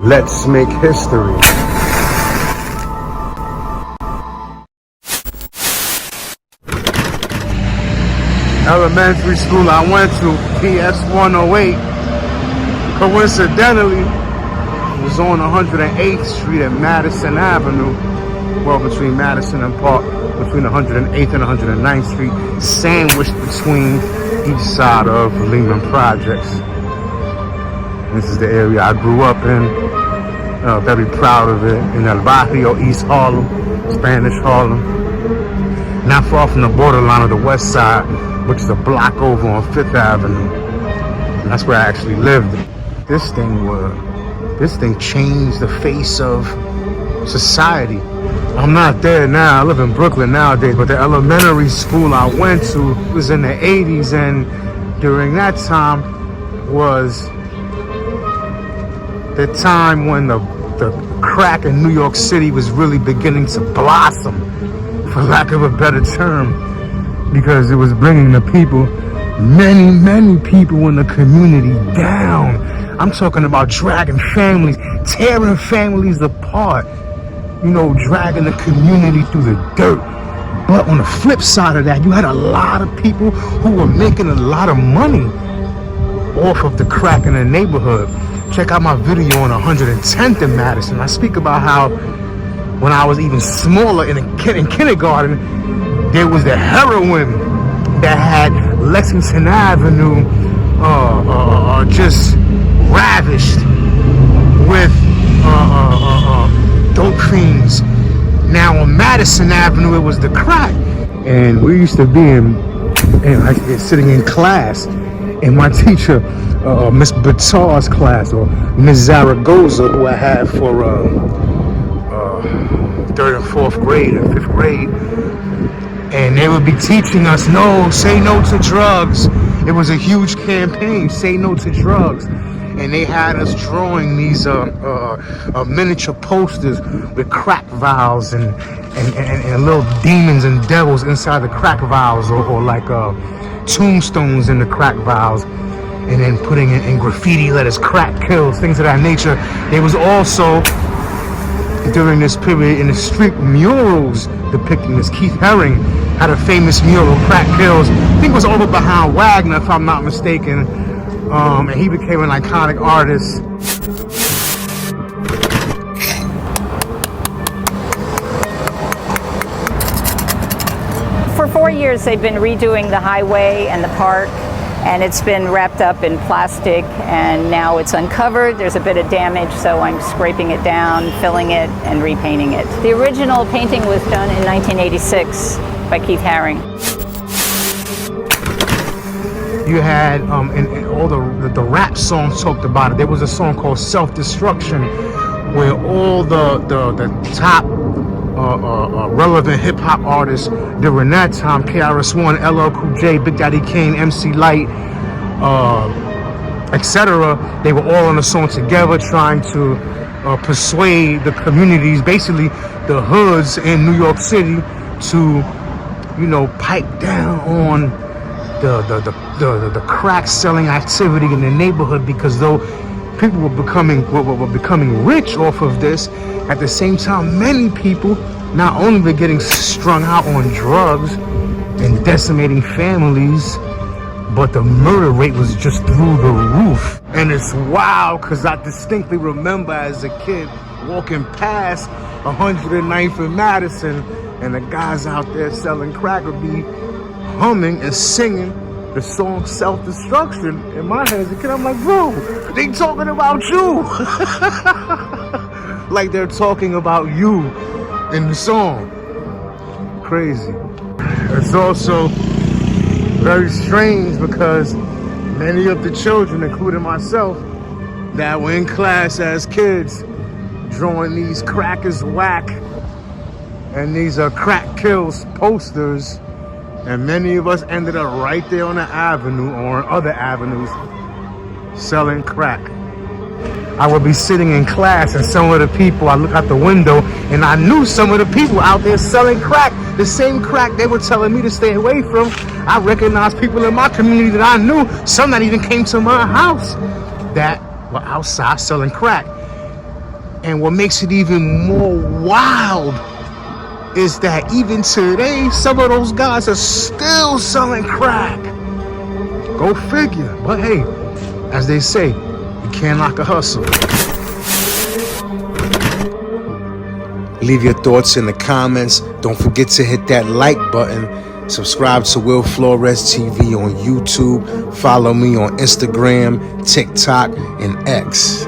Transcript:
Let's make history. Elementary school I went to, PS 108, coincidentally, was on 108th Street at Madison Avenue. Well, between Madison and Park, between 108th and 109th Street, sandwiched between each side of Lehman Projects. This is the area I grew up in. Very proud of it. In El Barrio, East Harlem, Spanish Harlem. Not far from the borderline of the West Side, which is a block over on 5th Avenue. And that's where I actually lived. This thing changed the face of society. I'm not there now. I live in Brooklyn nowadays, but the elementary school I went to was in the 80s, and during that time was the time when the crack in New York City was really beginning to blossom, for lack of a better term, because it was bringing the people, many people in the community down. I'm talking about dragging families, tearing families apart, you know, dragging the community through the dirt. But on the flip side of that, you had a lot of people who were making a lot of money off of the crack in the neighborhood. Check out my video on 110th in Madison. I speak about how when I was even smaller in kindergarten, there was the heroin that had Lexington Avenue just ravished with dope fiends. Now on Madison Avenue, it was the crack. And we used to be sitting in class, and my teacher, Miss Batar's class, or Miss Zaragoza, who I had for 3rd and 4th grade and 5th grade, and they would be teaching us, say no to drugs. It was a huge campaign, say no to drugs. And they had us drawing these miniature posters with crack vials and little demons and devils inside the crack vials, or like tombstones in the crack vials, and then putting in graffiti letters, crack kills, things of that nature. There was also, during this period, in the street, murals depicting this. Keith Haring had a famous mural, crack kills. I think it was over behind Wagner, if I'm not mistaken. And he became an iconic artist. For 4 years, they've been redoing the highway and the park, and it's been wrapped up in plastic, and now it's uncovered. There's a bit of damage, so I'm scraping it down, filling it, and repainting it. The original painting was done in 1986 by Keith Haring. You had, and all the rap songs talked about it. There was a song called Self-Destruction, where all the top relevant hip-hop artists during that time, KRS-One, LL Cool J, Big Daddy Kane, MC Lyte, etc., they were all on a song together trying to persuade the communities, basically the hoods in New York City, to, you know, pipe down on the crack selling activity in the neighborhood, because though people were becoming rich off of this, at the same time many people not only were getting strung out on drugs and decimating families, but the murder rate was just through the roof. And it's wild because I distinctly remember as a kid walking past 109th and Madison, and the guys out there selling crack would be humming and singing the song Self-Destruction. In my head as a kid, I'm like, bro, they talking about you. Like they're talking about you in the song. Crazy. It's also very strange because many of the children, including myself, that were in class as kids, drawing these crack is whack and these crack kills posters, and many of us ended up right there on the avenue or on other avenues selling crack. I would be sitting in class, and some of the people, I look out the window and I knew some of the people out there selling crack, the same crack they were telling me to stay away from. I recognized people in my community that I knew, some that even came to my house, that were outside selling crack. And what makes it even more wild is that even today, some of those guys are still selling crack. Go figure. But hey, as they say, you can't knock a hustle. Leave your thoughts in the comments. Don't forget to hit that like button. Subscribe to Will Flores TV on YouTube. Follow me on Instagram, TikTok, and X.